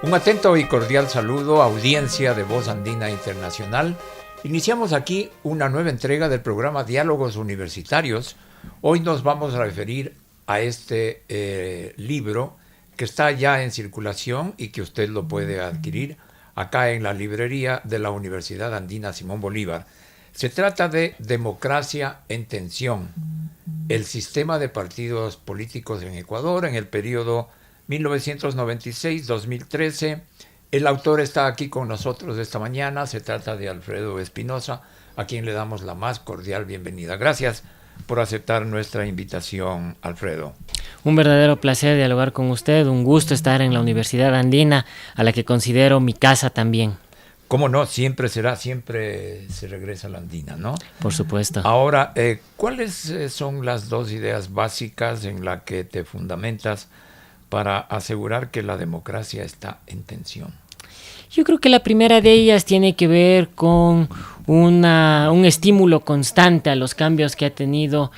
Un atento y cordial saludo, audiencia de Voz Andina Internacional. Iniciamos aquí una nueva entrega del programa Diálogos Universitarios. Hoy nos vamos a referir a este libro que está ya en circulación y que usted lo puede adquirir acá en la librería de la Universidad Andina Simón Bolívar. Se trata de Democracia en Tensión, el sistema de partidos políticos en Ecuador en el periodo 1996-2013. El autor está aquí con nosotros esta mañana. Se trata de Alfredo Espinosa, a quien le damos la más cordial bienvenida. Gracias por aceptar nuestra invitación, Alfredo. Un verdadero placer dialogar con usted, un gusto estar en la Universidad Andina, a la que considero mi casa también. ¿Cómo no? Siempre se regresa a la Andina, ¿no? Por supuesto. Ahora, ¿cuáles son las dos ideas básicas en las que te fundamentas para asegurar que la democracia está en tensión? Yo creo que la primera de ellas tiene que ver con un estímulo constante a los cambios que ha tenido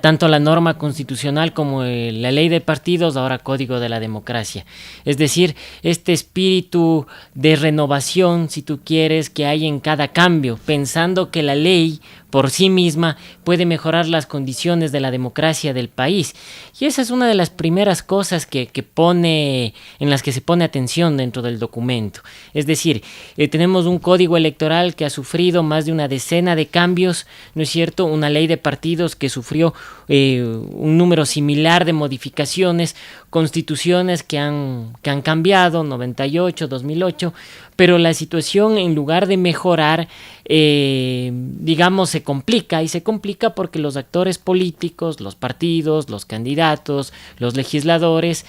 tanto la norma constitucional como la ley de partidos, ahora Código de la Democracia. Es decir, este espíritu de renovación, si tú quieres, que hay en cada cambio, pensando que la ley por sí misma puede mejorar las condiciones de la democracia del país. Y esa es una de las primeras cosas en las que se pone atención dentro del documento. Es decir, tenemos un código electoral que ha sufrido más de una decena de cambios, ¿no es cierto? Una ley de partidos que sufrió un número similar de modificaciones, constituciones que han cambiado, 98, 2008, pero la situación, en lugar de mejorar, se complica, y se complica porque los actores políticos, los partidos, los candidatos, los legisladores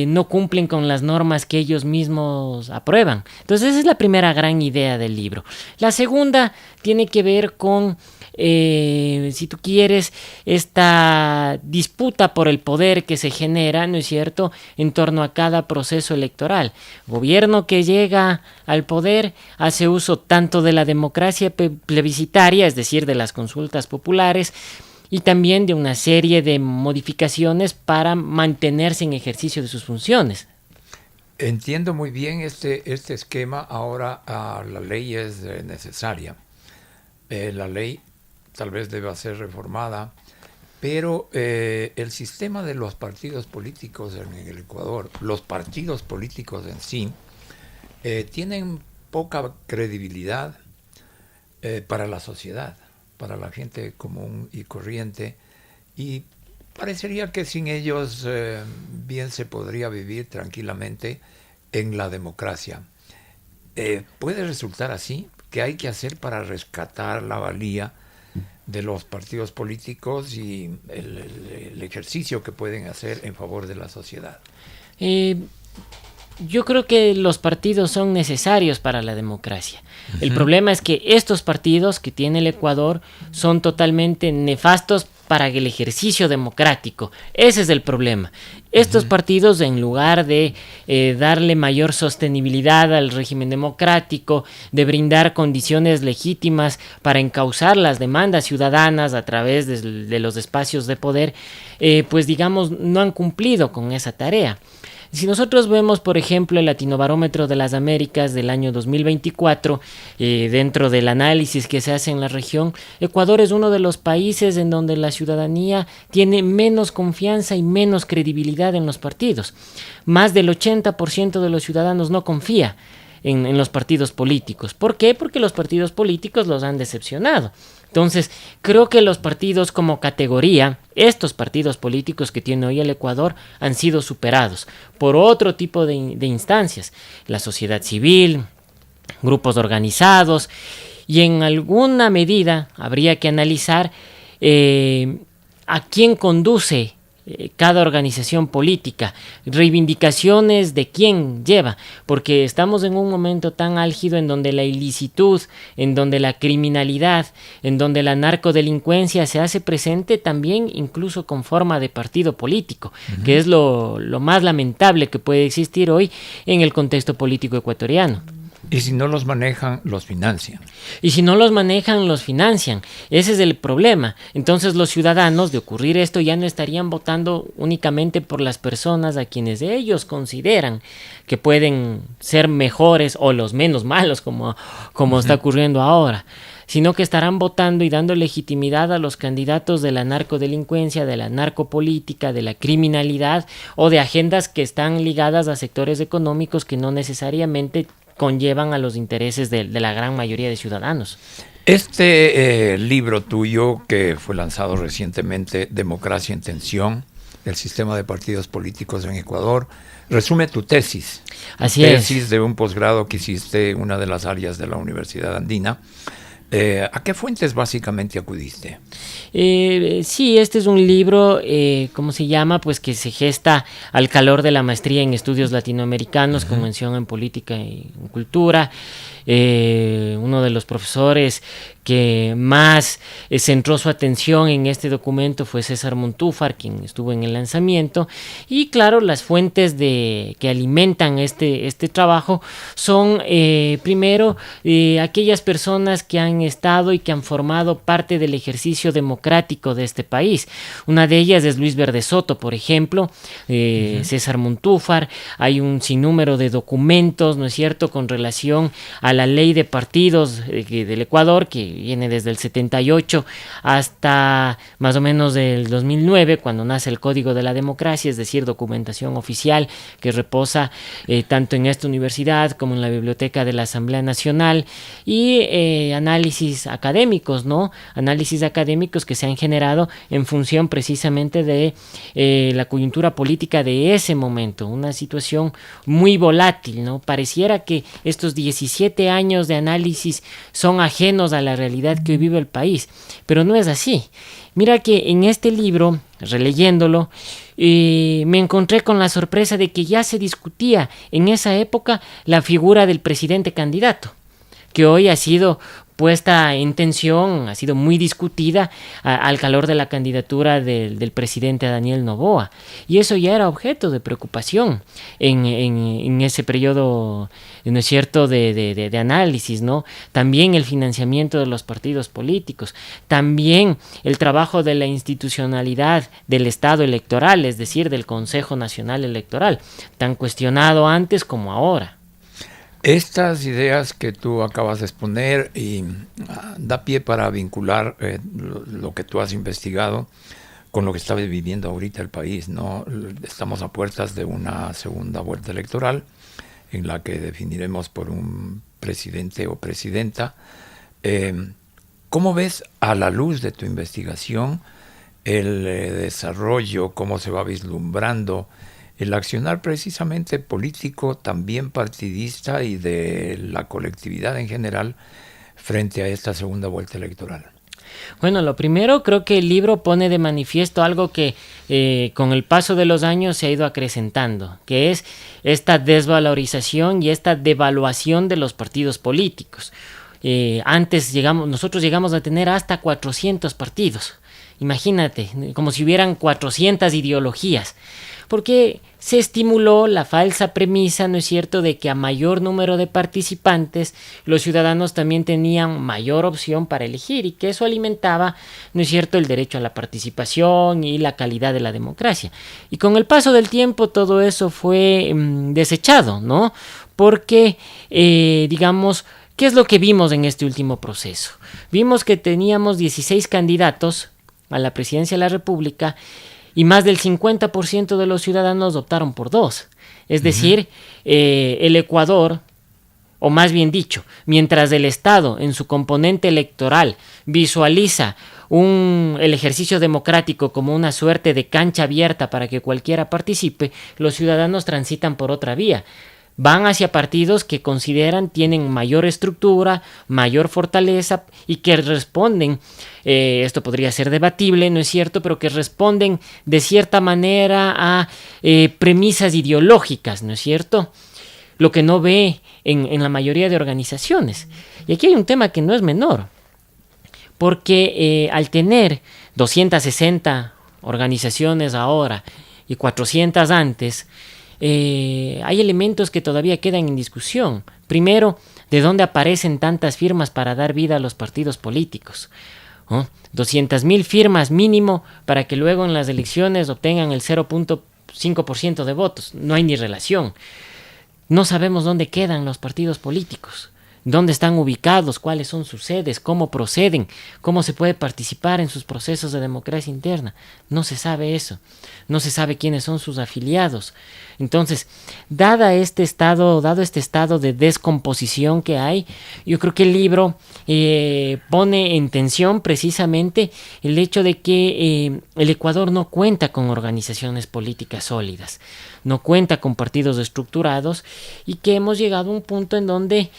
no cumplen con las normas que ellos mismos aprueban. Entonces esa es la primera gran idea del libro. La segunda tiene que ver con si tú quieres, esta disputa por el poder que se genera, ¿no es cierto?, en torno a cada proceso electoral. Gobierno que llega al poder hace uso tanto de la democracia plebiscitaria, es decir, de las consultas populares, y también de una serie de modificaciones para mantenerse en ejercicio de sus funciones. Entiendo muy bien este esquema. Ahora la ley es necesaria. La ley tal vez deba ser reformada, pero el sistema de los partidos políticos en el Ecuador, los partidos políticos en sí, tienen poca credibilidad para la sociedad, para la gente común y corriente, y parecería que sin ellos bien se podría vivir tranquilamente en la democracia. ¿Puede resultar así? ¿Qué hay que hacer para rescatar la valía de los partidos políticos y el ejercicio que pueden hacer en favor de la sociedad? Yo creo que los partidos son necesarios para la democracia. Uh-huh. El problema es que estos partidos que tiene el Ecuador son totalmente nefastos para el ejercicio democrático. Ese es el problema. Estos partidos, en lugar de darle mayor sostenibilidad al régimen democrático, de brindar condiciones legítimas para encauzar las demandas ciudadanas a través de los espacios de poder, no han cumplido con esa tarea. Si nosotros vemos, por ejemplo, el Latinobarómetro de las Américas del año 2024, dentro del análisis que se hace en la región, Ecuador es uno de los países en donde la ciudadanía tiene menos confianza y menos credibilidad en los partidos. Más del 80% de los ciudadanos no confía en los partidos políticos. ¿Por qué? Porque los partidos políticos los han decepcionado. Entonces, creo que los partidos como categoría, estos partidos políticos que tiene hoy el Ecuador, han sido superados por otro tipo de instancias, la sociedad civil, grupos organizados, y en alguna medida habría que analizar a quién conduce cada organización política, reivindicaciones de quién lleva, porque estamos en un momento tan álgido en donde la ilicitud, en donde la criminalidad, en donde la narcodelincuencia se hace presente también incluso con forma de partido político, que es lo más lamentable que puede existir hoy en el contexto político ecuatoriano. Y si no los manejan, los financian. Y si no los manejan, los financian. Ese es el problema. Entonces los ciudadanos, de ocurrir esto, ya no estarían votando únicamente por las personas a quienes ellos consideran que pueden ser mejores o los menos malos, como está ocurriendo ahora, sino que estarán votando y dando legitimidad a los candidatos de la narcodelincuencia, de la narcopolítica, de la criminalidad o de agendas que están ligadas a sectores económicos que no necesariamente conllevan a los intereses de la gran mayoría de ciudadanos. Este libro tuyo, que fue lanzado recientemente, Democracia en Tensión, el sistema de partidos políticos en Ecuador, resume tu tesis. Así es. Tesis de un posgrado que hiciste en una de las áreas de la Universidad Andina. ¿A qué fuentes básicamente acudiste? Sí, este es un libro, ¿cómo se llama? Pues que se gesta al calor de la maestría en estudios latinoamericanos, con mención en política y en cultura. Uno de los profesores que más centró su atención en este documento fue César Montúfar, quien estuvo en el lanzamiento. Y claro, las fuentes que alimentan este trabajo son primero aquellas personas que han estado y que han formado parte del ejercicio democrático de este país. Una de ellas es Luis Verde Soto, por ejemplo, César Montúfar. Hay un sinnúmero de documentos, ¿no es cierto?, con relación a la ley de partidos del Ecuador, que viene desde el 78 hasta más o menos del 2009, cuando nace el Código de la Democracia, es decir, documentación oficial que reposa tanto en esta universidad como en la biblioteca de la Asamblea Nacional, y análisis académicos, ¿no? Análisis académicos que se han generado en función precisamente de la coyuntura política de ese momento, una situación muy volátil, ¿no? Pareciera que estos 17 años de análisis son ajenos a la realidad que hoy vive el país, pero no es así. Mira que en este libro, releyéndolo, me encontré con la sorpresa de que ya se discutía en esa época la figura del presidente candidato, que hoy ha sido puesta en tensión, ha sido muy discutida al calor de la candidatura del presidente Daniel Noboa, y eso ya era objeto de preocupación en ese periodo, ¿no es cierto?, de análisis, ¿no? También el financiamiento de los partidos políticos, también el trabajo de la institucionalidad del Estado electoral, es decir, del Consejo Nacional Electoral, tan cuestionado antes como ahora. Estas ideas que tú acabas de exponer y da pie para vincular lo que tú has investigado con lo que está viviendo ahorita el país, ¿no? Estamos a puertas de una segunda vuelta electoral en la que definiremos por un presidente o presidenta. ¿Cómo ves, a la luz de tu investigación, el desarrollo, cómo se va vislumbrando el accionar precisamente político, también partidista y de la colectividad en general frente a esta segunda vuelta electoral? Bueno, lo primero, creo que el libro pone de manifiesto algo que con el paso de los años se ha ido acrecentando, que es esta desvalorización y esta devaluación de los partidos políticos. Antes nosotros llegamos a tener hasta 400 partidos. Imagínate, como si hubieran 400 ideologías, porque se estimuló la falsa premisa, ¿no es cierto?, de que a mayor número de participantes, los ciudadanos también tenían mayor opción para elegir, y que eso alimentaba, ¿no es cierto?, el derecho a la participación y la calidad de la democracia. Y con el paso del tiempo todo eso fue desechado, ¿no? Porque, digamos, ¿qué es lo que vimos en este último proceso? Vimos que teníamos 16 candidatos a la presidencia de la República, y más del 50% de los ciudadanos optaron por 2. Es decir, el Ecuador, o más bien dicho, mientras el Estado en su componente electoral visualiza el ejercicio democrático como una suerte de cancha abierta para que cualquiera participe, los ciudadanos transitan por otra vía. Van hacia partidos que consideran tienen mayor estructura, mayor fortaleza, y que responden, esto podría ser debatible, ¿no es cierto?, pero que responden de cierta manera a premisas ideológicas, ¿no es cierto?, lo que no ve en la mayoría de organizaciones. Y aquí hay un tema que no es menor, porque al tener 260 organizaciones ahora y 400 antes, hay elementos que todavía quedan en discusión. Primero, ¿De dónde aparecen tantas firmas para dar vida a los partidos políticos? 200,000 firmas mínimo para que luego en las elecciones obtengan el 0.5% de votos. No hay ni relación. No sabemos dónde quedan los partidos políticos, dónde están ubicados, cuáles son sus sedes, cómo proceden, cómo se puede participar en sus procesos de democracia interna. No se sabe eso. No se sabe quiénes son sus afiliados. Entonces, dado este estado de descomposición que hay, yo creo que el libro pone en tensión precisamente el hecho de que el Ecuador no cuenta con organizaciones políticas sólidas, no cuenta con partidos estructurados y que hemos llegado a un punto en donde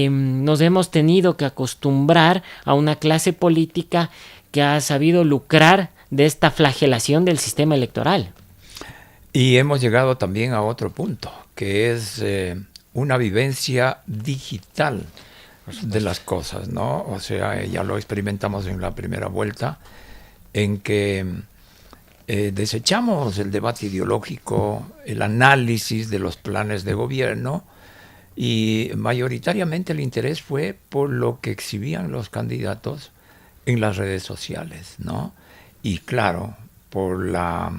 nos hemos tenido que acostumbrar a una clase política que ha sabido lucrar de esta flagelación del sistema electoral. Y hemos llegado también a otro punto, que es una vivencia digital de las cosas, ¿no? O sea, ya lo experimentamos en la primera vuelta, en que desechamos el debate ideológico, el análisis de los planes de gobierno, y mayoritariamente el interés fue por lo que exhibían los candidatos en las redes sociales, ¿no? Y claro, por la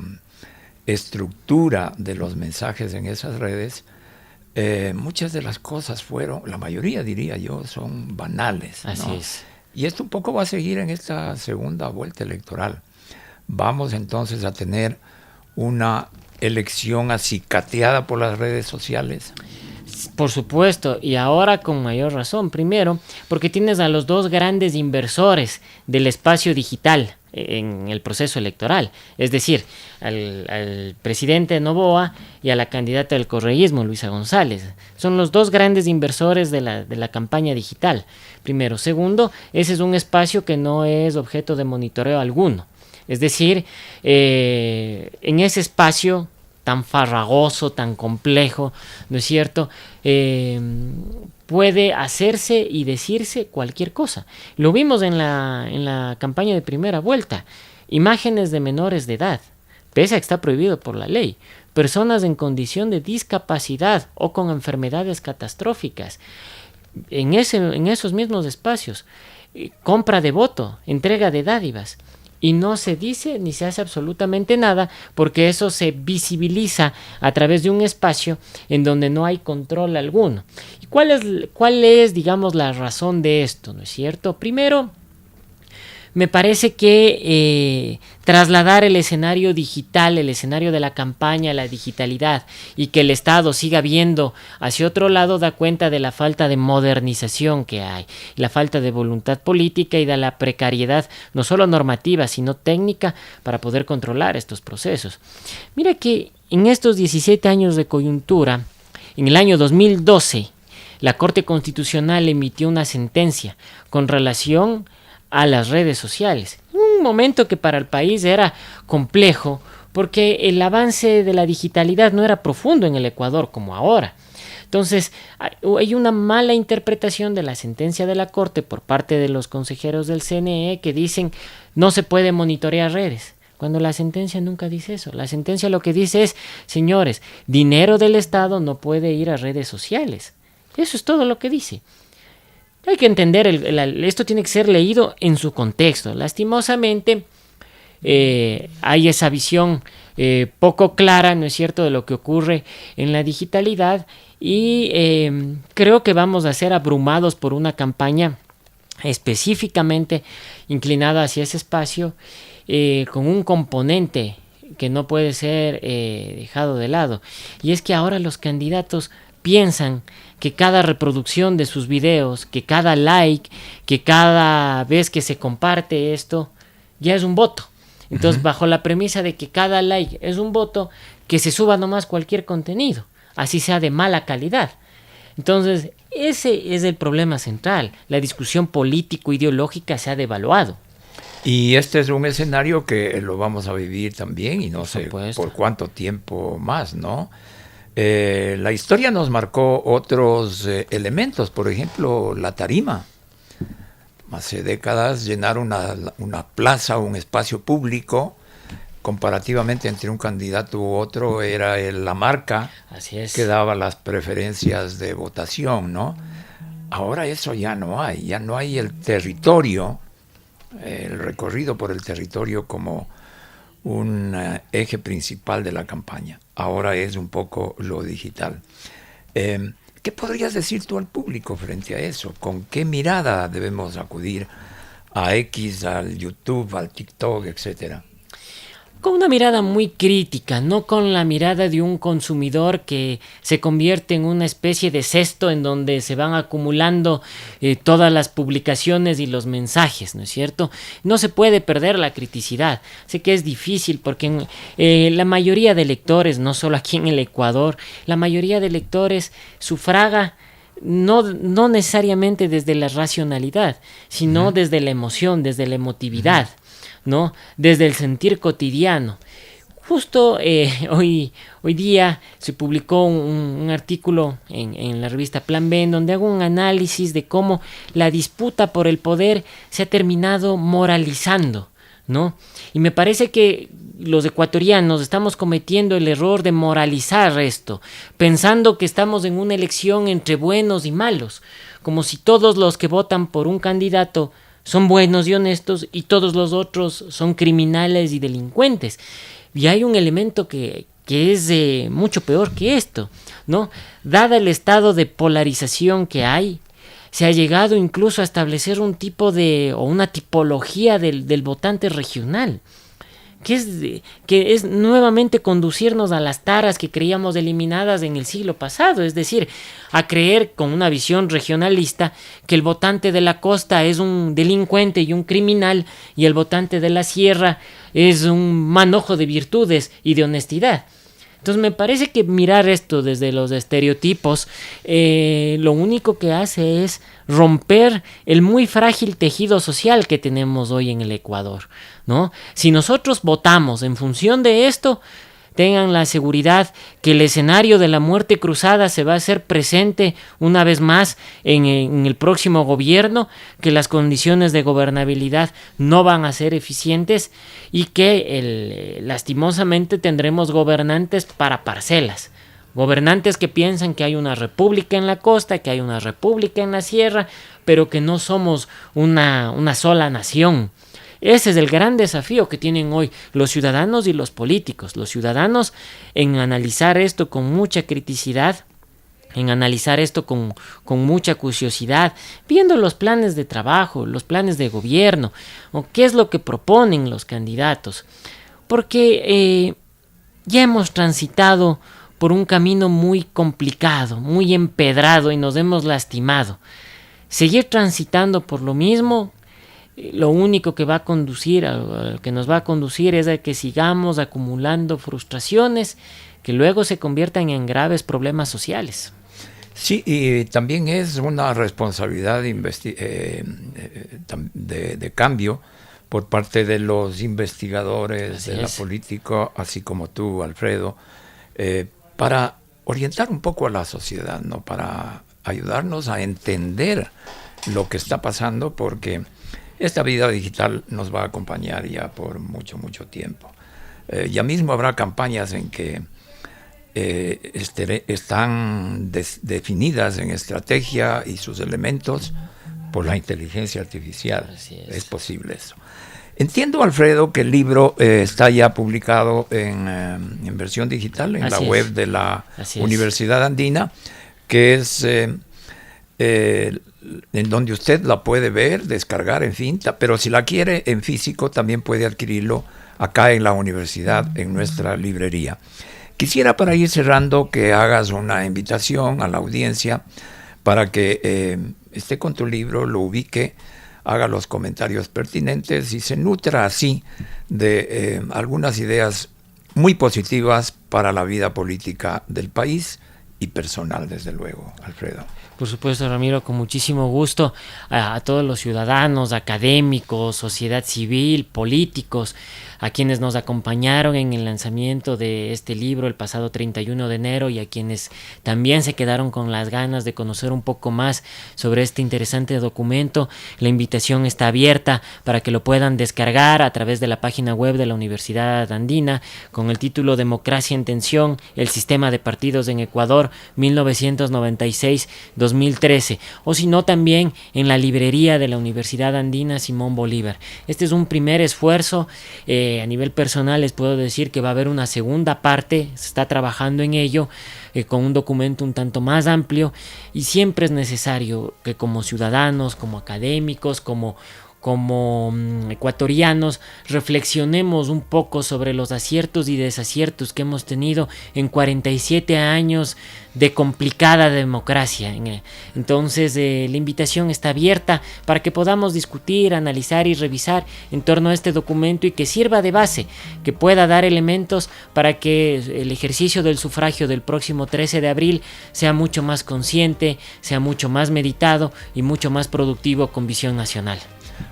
estructura de los mensajes en esas redes, muchas de las cosas la mayoría diría yo, son banales, ¿no? Así es. Y esto un poco va a seguir en esta segunda vuelta electoral. Vamos entonces a tener una elección acicateada por las redes sociales. Por supuesto, y ahora con mayor razón. Primero, porque tienes a los dos grandes inversores del espacio digital en el proceso electoral, es decir, al presidente Noboa y a la candidata del correísmo, Luisa González. Son los dos grandes inversores de la campaña digital. Primero. Segundo, ese es un espacio que no es objeto de monitoreo alguno. Es decir, en ese espacio tan farragoso, tan complejo, ¿no es cierto?, puede hacerse y decirse cualquier cosa. Lo vimos en la campaña de primera vuelta. Imágenes de menores de edad, pese a que está prohibido por la ley. Personas en condición de discapacidad o con enfermedades catastróficas. En esos mismos espacios. Compra de voto, entrega de dádivas. Y no se dice ni se hace absolutamente nada porque eso se visibiliza a través de un espacio en donde no hay control alguno. ¿Y cuál es, digamos, la razón de esto? ¿No es cierto? Primero, me parece que trasladar el escenario digital, el escenario de la campaña, la digitalidad, y que el Estado siga viendo hacia otro lado da cuenta de la falta de modernización que hay, la falta de voluntad política y de la precariedad, no solo normativa, sino técnica, para poder controlar estos procesos. Mira que en estos 17 años de coyuntura, en el año 2012, la Corte Constitucional emitió una sentencia con relación a las redes sociales. Un momento que para el país era complejo porque el avance de la digitalidad no era profundo en el Ecuador como ahora. Entonces, hay una mala interpretación de la sentencia de la Corte por parte de los consejeros del CNE que dicen no se puede monitorear redes, cuando la sentencia nunca dice eso. La sentencia lo que dice es, señores, dinero del Estado no puede ir a redes sociales. Eso es todo lo que dice. Hay que entender, esto tiene que ser leído en su contexto. Lastimosamente, hay esa visión poco clara, ¿no es cierto?, de lo que ocurre en la digitalidad y creo que vamos a ser abrumados por una campaña específicamente inclinada hacia ese espacio con un componente que no puede ser dejado de lado. Y es que ahora los candidatos piensan que cada reproducción de sus videos, que cada like, que cada vez que se comparte esto, ya es un voto. Entonces, bajo la premisa de que cada like es un voto, que se suba nomás cualquier contenido, así sea de mala calidad. Entonces, ese es el problema central. La discusión político-ideológica se ha devaluado. Y este es un escenario que lo vamos a vivir también, y no sé por cuánto tiempo más, ¿no? La historia nos marcó otros elementos, por ejemplo, la tarima. Hace décadas llenar una plaza o un espacio público, comparativamente entre un candidato u otro, era la marca que daba las preferencias de votación, ¿no? Ahora eso ya no hay el territorio, el recorrido por el territorio como un eje principal de la campaña. Ahora es un poco lo digital. ¿Qué podrías decir tú al público frente a eso? ¿Con qué mirada debemos acudir a X, al YouTube, al TikTok, etcétera? Con una mirada muy crítica, no con la mirada de un consumidor que se convierte en una especie de cesto en donde se van acumulando todas las publicaciones y los mensajes, ¿no es cierto? No se puede perder la criticidad. Sé que es difícil porque la mayoría de lectores, no solo aquí en el Ecuador, la mayoría de lectores sufraga no necesariamente desde la racionalidad, sino desde la emoción, desde la emotividad. ¿No? Desde el sentir cotidiano. Justo hoy día se publicó un artículo en la revista Plan B en donde hago un análisis de cómo la disputa por el poder se ha terminado moralizando, ¿no? Y me parece que los ecuatorianos estamos cometiendo el error de moralizar esto, pensando que estamos en una elección entre buenos y malos, como si todos los que votan por un candidato son buenos y honestos y todos los otros son criminales y delincuentes. Y hay un elemento que es mucho peor que esto, ¿no? Dada el estado de polarización que hay, se ha llegado incluso a establecer un tipo o una tipología del votante regional, que es nuevamente conducirnos a las taras que creíamos eliminadas en el siglo pasado, es decir, a creer con una visión regionalista que el votante de la costa es un delincuente y un criminal y el votante de la sierra es un manojo de virtudes y de honestidad. Entonces me parece que mirar esto desde los estereotipos lo único que hace es romper el muy frágil tejido social que tenemos hoy en el Ecuador, ¿no? Si nosotros votamos en función de esto, tengan la seguridad que el escenario de la muerte cruzada se va a hacer presente una vez más en el próximo gobierno, que las condiciones de gobernabilidad no van a ser eficientes y que lastimosamente tendremos gobernantes para parcelas. Gobernantes que piensan que hay una república en la costa, que hay una república en la sierra, pero que no somos una sola nación. Ese es el gran desafío que tienen hoy los ciudadanos y los políticos. Los ciudadanos en analizar esto con mucha criticidad, en analizar esto con mucha curiosidad, viendo los planes de trabajo, los planes de gobierno, o qué es lo que proponen los candidatos. Porque ya hemos transitado por un camino muy complicado, muy empedrado y nos hemos lastimado. Seguir transitando por lo mismo, lo único que va a conducir, que nos va a conducir es a que sigamos acumulando frustraciones que luego se conviertan en graves problemas sociales. Sí, y también es una responsabilidad de cambio por parte de los investigadores de la política, así como tú, Alfredo, para orientar un poco a la sociedad, ¿no? Para ayudarnos a entender lo que está pasando, porque esta vida digital nos va a acompañar ya por mucho, mucho tiempo. Ya mismo habrá campañas en que están definidas en estrategia y sus elementos por la inteligencia artificial. Es posible eso. Entiendo, Alfredo, que el libro está ya publicado en versión digital en la web de la Universidad Andina, que es en donde usted la puede ver, descargar, en fin, pero si la quiere en físico también puede adquirirlo acá en la universidad, en nuestra librería. Quisiera, para ir cerrando, que hagas una invitación a la audiencia para que esté con tu libro, lo ubique, haga los comentarios pertinentes y se nutra así de algunas ideas muy positivas para la vida política del país y personal, desde luego, Alfredo. Por supuesto, Ramiro, con muchísimo gusto a todos los ciudadanos, académicos, sociedad civil, políticos, a quienes nos acompañaron en el lanzamiento de este libro el pasado 31 de enero y a quienes también se quedaron con las ganas de conocer un poco más sobre este interesante documento. La invitación está abierta para que lo puedan descargar a través de la página web de la Universidad Andina con el título Democracia en Tensión, el sistema de partidos en Ecuador 1996-2013, o si no también en la librería de la Universidad Andina Simón Bolívar. Este es un primer esfuerzo. A nivel personal les puedo decir que va a haber una segunda parte, se está trabajando en ello, con un documento un tanto más amplio, y siempre es necesario que como ciudadanos, como académicos, como ecuatorianos, reflexionemos un poco sobre los aciertos y desaciertos que hemos tenido en 47 años de complicada democracia. Entonces la invitación está abierta para que podamos discutir, analizar y revisar en torno a este documento y que sirva de base, que pueda dar elementos para que el ejercicio del sufragio del próximo 13 de abril sea mucho más consciente, sea mucho más meditado y mucho más productivo con visión nacional.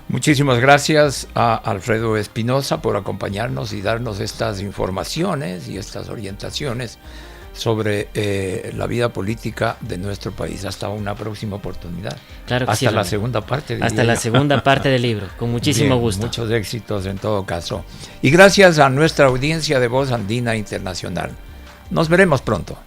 Muchísimas gracias a Alfredo Espinosa por acompañarnos y darnos estas informaciones y estas orientaciones sobre la vida política de nuestro país. Hasta una próxima oportunidad. Claro que hasta sí, la segunda parte. Hasta la segunda parte del libro, con muchísimo gusto. Muchos éxitos en todo caso. Y gracias a nuestra audiencia de Voz Andina Internacional. Nos veremos pronto.